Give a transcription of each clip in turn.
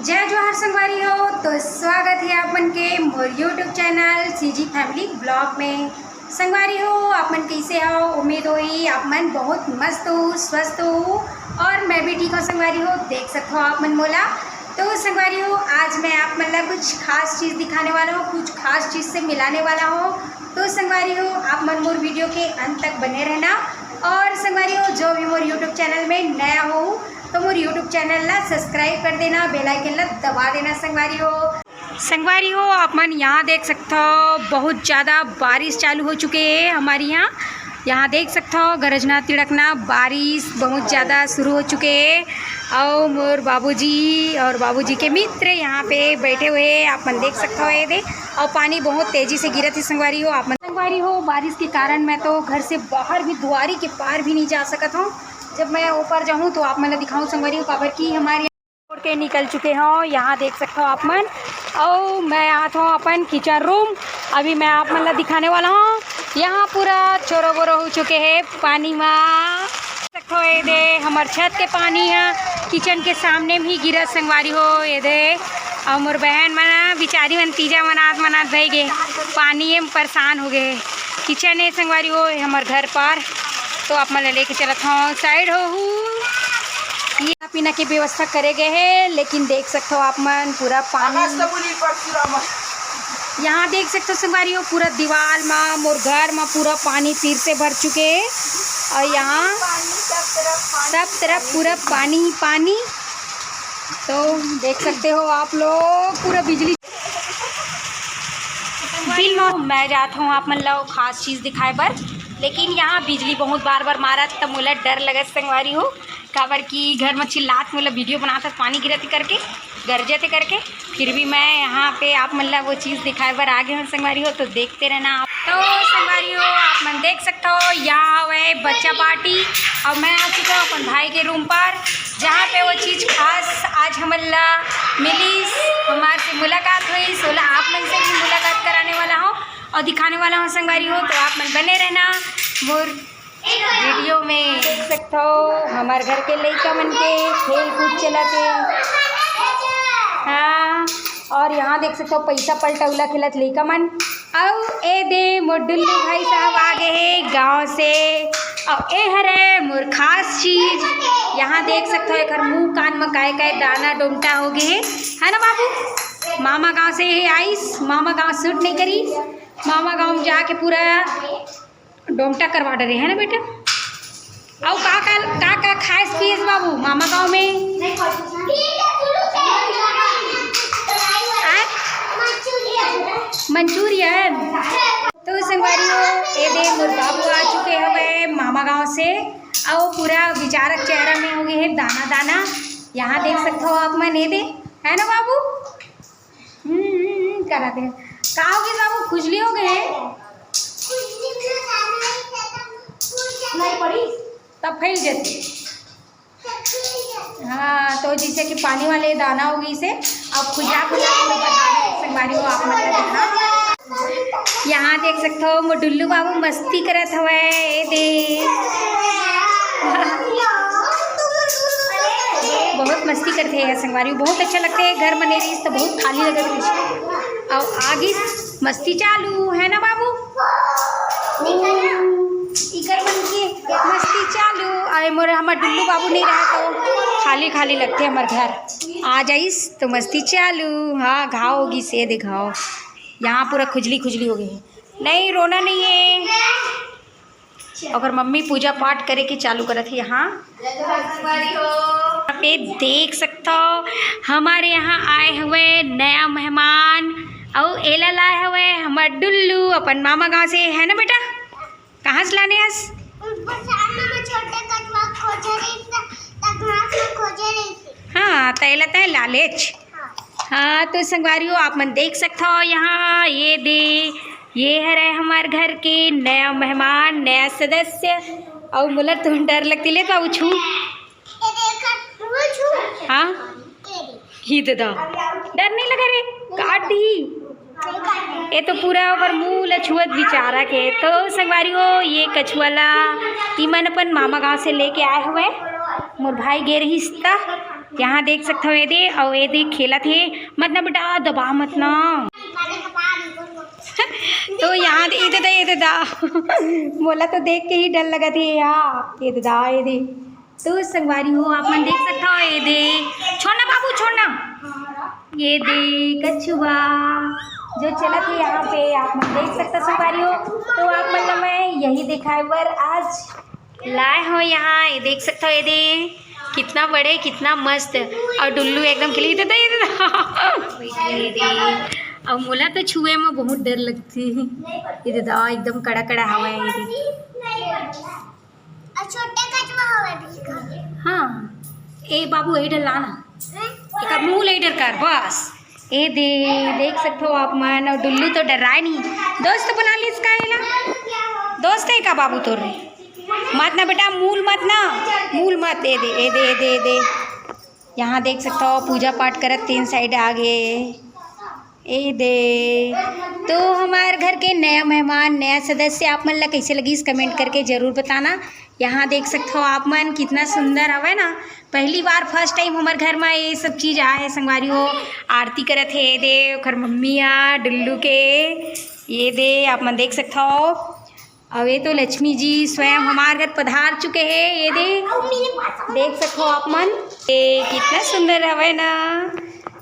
जय जोहार संगवारी हो। तो स्वागत है आपन के मोर YouTube channel CG family blog में। संगवारी हो आपन कैसे हो, उम्मीद होई आपमन बहुत मस्त हो, स्वस्थ हो और मैं भी ठीक हूँ। संगवारी हो देख सकते हो आपमन मोला। तो संगवारी हो आज मैं आप मतलब कुछ खास चीज़ दिखाने वाला हूँ, कुछ खास चीज़ से मिलाने वाला हूँ। तो संगवारी हो आप मन मोर वीडियो के अंत तक बने रहना। और संगवारी हो जो भी मोर यूट्यूब चैनल में नया हो तो मोर यूट्यूब चैनल ला सब्सक्राइब कर देना, बेल आइकन ला दबा देना। संगवारी हो आप मन यहाँ देख सकते हो बहुत ज़्यादा बारिश चालू हो चुके हैं हमारे यहाँ देख सकते हो गरजना तिड़कना बारिश बहुत ज़्यादा शुरू हो चुके हैं। और मोर बाबूजी और बाबूजी के मित्र यहाँ पे बैठे हुए हैं, आप मन देख सकते हो ये दे। और पानी बहुत तेज़ी से गिरा थी संगवारी हो आप मन। संगवारी हो बारिश के कारण मैं तो घर से बाहर भी दुआरी के पार भी नहीं जा सकता हूँ। जब मैं ऊपर जाऊँ तो आप मतलब दिखाऊँ संगवारी हो खबर की हमारे छोड़ के निकल चुके हो। यहाँ देख सकते हो आप मन। और मैं यहाँ था अपन किचन रूम, अभी मैं आप मतलब दिखाने वाला हूँ। यहाँ पूरा चोरो बोरो हो चुके हैं पानी में। देखो ये दे हमारे छत के पानी है किचन के सामने भी गिरा संगवारी हो ये दे। और मोर बहन मना बेचारी मन तीजा मनात भई गे पानी में परेशान हो गए। किचन है संगवारी हो हमारे घर पर। तो आप मतलब लेके चलत हूँ साइड हो ये पीना की व्यवस्था करे गए हैं, लेकिन देख सकते हो आप मन पूरा पानी यहाँ देख सकते हो संगवारी हो पूरा दीवार में मोर घर में पूरा पानी फिर से भर चुके हैं। और यहाँ सब तरफ पूरा पानी पानी। तो देख सकते हो आप लोग पूरा बिजली बिल में मैं जाता हूँ आप मतलब खास चीज़ दिखाए पर, लेकिन यहाँ बिजली बहुत बार मारा तब मुझे डर लगा संगवारी हो काबर की घर में चिल्लात मतलब वीडियो बनाता पानी गिरते करके गरजते करके। फिर भी मैं यहाँ पे आप मतलब वो चीज़ दिखाए पर आगे हूँ संगवारी हो, तो देखते रहना आप। तो संगवारी हो आप मन देख सकते हो यहाँ हुए बच्चा पार्टी। और मैं आ चुका हूँ अपन भाई के रूम पर जहाँ पे वो चीज़ खास आज हमला मिली, हमारे से मुलाकात हुई। 16 आप मन से भी मुलाकात कराने वाला हूँ और दिखाने वाला हूँ संगवारी हो। तो आप मन बने रहना मोर वीडियो में। देख सकते हो हमारे घर के लड़का मन के खेल कूद चलाते हाँ। और यहाँ देख सकते हो पैसा पलटौला खेलत लड़का मन। और ए दे मोर डुल्लू भाई साहब आ गए हैं गाँव से। और ए हरे मोर खास चीज़ यहाँ देख सकते हो एक मुँह कान में काय दाना डोमटा हो गए है ना बाबू। मामा गाँव से आईस, मामा गाँव शूट नहीं करी, मामा गाँव में जाके पूरा डोमटा करवा डरे है ना बेटा। और का खास चीज बाबू मामा गाँव में मंचूरियन। तो संगवारी हो ए दे मोर बाबू आ चुके हुए मामा गाँव से। और पूरा विचारक चेहरा में हो गए हैं दाना दाना। यहाँ देख सकते हो आप मन ये दे है ना बाबू। कराते हैं का हो गए बाबू खुजली हो गए नहीं पड़ी तब फैल जाती हाँ। तो जैसे कि पानी वाले दाना हो गई से अब खुजा संगवारी हो आप मतलब यहाँ देख सकते हो मोडुल्लू बाबू मस्ती करत हुए ए दे बहुत मस्ती करते हैं संगवारी, बहुत अच्छा लगते हैं। घर बने रही तो बहुत खाली लगे और आगे मस्ती चालू है ना बाबू। इकर मन की मस्ती चालू आए मोर हमारे डुल्लू बाबू नहीं रहा तो खाली खाली लगते हमारे घर। आ जाइस तो मस्ती चालू हाँ। घाव होगी से दे घाव यहाँ पूरा खुजली हो गई है। नहीं रोना नहीं है। अगर मम्मी पूजा पाठ करे के चालू करत है यहाँ पे देख सकते हो हमारे यहाँ आए हुए नया मेहमान। और एला लाए हुए हमारे डुल्लू अपन मामा गाँव से है ना बेटा। कहाँ से लाने हस हाँ तैला तय लालेच हाँ। तो संगवारी हो आप मन देख सकते हो यहाँ ये दे ये है रहे हमारे घर के नया मेहमान नया सदस्य। और मुला तो डर लगती ले बाबू छू हाँ ही दादा डर नहीं लगा रे काट दी ये तो पूरा ओकर मुँह लछुअत बिचारा के। तो संगवारी हो ये कछुआला तीमन अपन मामा गाँव से लेके आए हुए मोर भाई गे रही यहाँ देख सकते हो ये दे और ये दे खेला थे मत ना बेटा दबा मत ना। तो यहाँ ये दा बोला तो देख के ही डर लगा थे यार। ये दा ये दे तो संगवारी हो आप मन देख सकते हो ये दे छोड़ना बाबू छोड़ना। ये दे कछुआ जो चला थे यहाँ पे आप मन देख सकते संगवारी हो। तो आप मतलब मैं यही दिखाए पर आज लाए हो यहाँ। ये देख सकते हो ये दे कितना बड़े कितना मस्त और डुल्लू एकदम खिली ये दे और मोला तो छुए में बहुत डर लगती है। ये दादा एकदम कड़ा कड़ा हवा है ये छोटे कछुआ हवे। हाँ ए बाबू ये डर लाना एक मुँह ले डर कर बस। ए दे देख सकते हो आप मन और डुल्लू तो डर रहा है नहीं। दोस्त बना ली इसका है ना दोस्त है का बाबू तो रे मत ना बेटा मूल मत दे दे ए दे दे दे। यहाँ देख सकते हो पूजा पाठ करत 3 साइड आगे ए दे। तो हमारे घर के नया मेहमान नया सदस्य आप मन ला कैसे लगी इस कमेंट करके ज़रूर बताना। यहाँ देख सकते हो आप मन कितना सुंदर हवे ना। पहली बार फर्स्ट टाइम हमारे घर में ये सब चीज़ आए संगवारी हो। आरती करत है ये दे ओखर मम्मिया डुल्लू के ये दे आप मन देख सकते हो। अब ये तो लक्ष्मी जी स्वयं हमारे घर पधार चुके हैं। ये दे देख सकते हो आप मन ये कितना सुंदर हवे ना।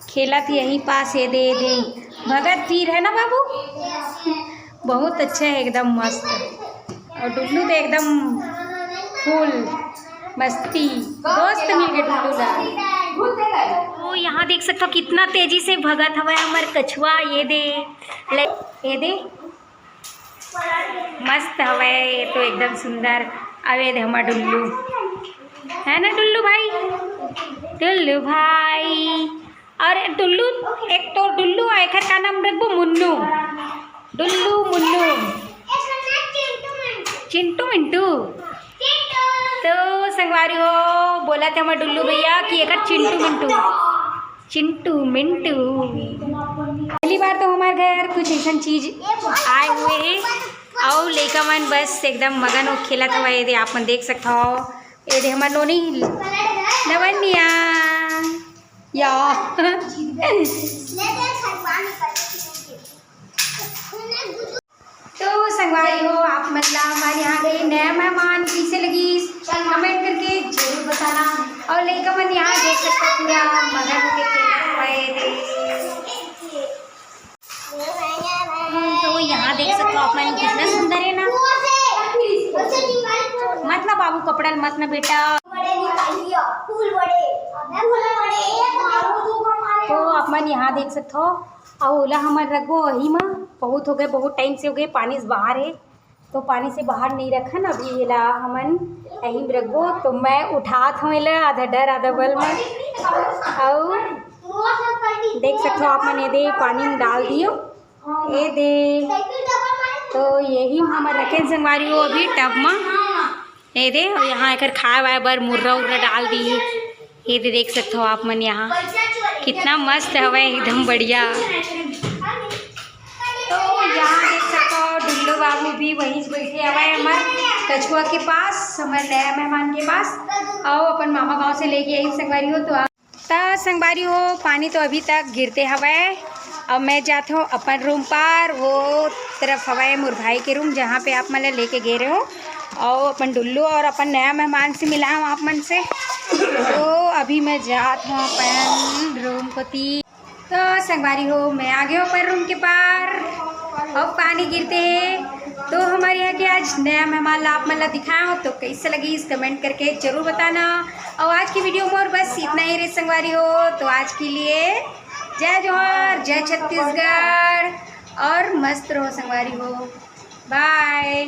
खेला थी यहीं पास ये दे भगत तीर है ना बाबू बहुत अच्छा है एकदम मस्त। और डुल्लू तो एकदम फुल मस्ती दोस्त मिल गए डुल्लू ला। तो यहाँ देख सकते हो कितना तेजी से भगत हवा हमारे कछुआ ये दे मस्त हवा ये तो एकदम सुंदर। अब ये दे हमारा डुल्लू है ना डुल्लू भाई और डुल्लू एक तो डुल्लू एक का नाम रखबो मुन्नू डुल्लू मुन्नू चिंटू मिंटू। तो संगवारी हो बोला था हमारे डुल्लू भैया कि एक चिंटू मिंटू। पहली बार तो हमारे घर कुछ ऐसा चीज़ आए हुए हैं और लड़का मन बस एकदम मगन हो खेला था। ये दे आप मन देख सकते हो ये दे हमारे नोनी लवनिया या तो संगवारी हो आप मतलब हमारे यहाँ के नया मेहमान कैसे लगी कमेंट करके जरूर बताना। और लड़का मन यहाँ देख सकते पूरा मगन होके खेला हुए। तो यहाँ देख सकते हो आप मन कितना सुंदर है ना। मत ना बाबू कपड़ा मत ना बेटा। तो आप मन यहाँ देख सकते हो और ओला हमारे रखो वही में बहुत हो गए बहुत टाइम से हो गए पानी से बाहर है तो पानी से बाहर नहीं रखा ना अभी ये ला हमन यहीं रखो। तो मैं उठात हूँ ये आधा डर आधा बल में और देख सकते हो आप मन ये दे पानी में डाल दियो ये दे। तो यही हमारे रखे संगवारी हो अभी टब में ये दे और यहाँ एक खाए वाए बर मुर्रा उर्रा डाल दी ये दे देख सकते हो आप मन यहाँ कितना मस्त हवा एकदम बढ़िया। तो यहाँ देख सकते हो डुल्लू बाबू भी वहीं से बैठे हुए हैं हमारे कछुआ के पास हमारे नया मेहमान के पास और अपन मामा गांव से लेके आई संगवारी हो। तो संगवारी हो पानी तो अभी तक गिरते हवा अब मैं जाता हूँ अपन रूम पर वो तरफ हवा है मोर भाई के रूम जहाँ पे आप मतलब लेके गए रहे हो और अपन डुल्लू और अपन नया मेहमान से मिला हूँ आप मन से। तो अभी मैं जाता हूँ अपन रूम को तो संगवारी हो मैं आ गया अपन रूम के पार और पानी गिरते हैं। तो हमारे यहाँ के आज नया मेहमान आप मतलब दिखाया हो तो कैसे लगी इस कमेंट करके ज़रूर बताना। और आज की वीडियो में और बस इतना ही रे संगवारी हो। तो आज के लिए जय जोहार जय छत्तीसगढ़ और मस्त रहो संगवारी हो बाय।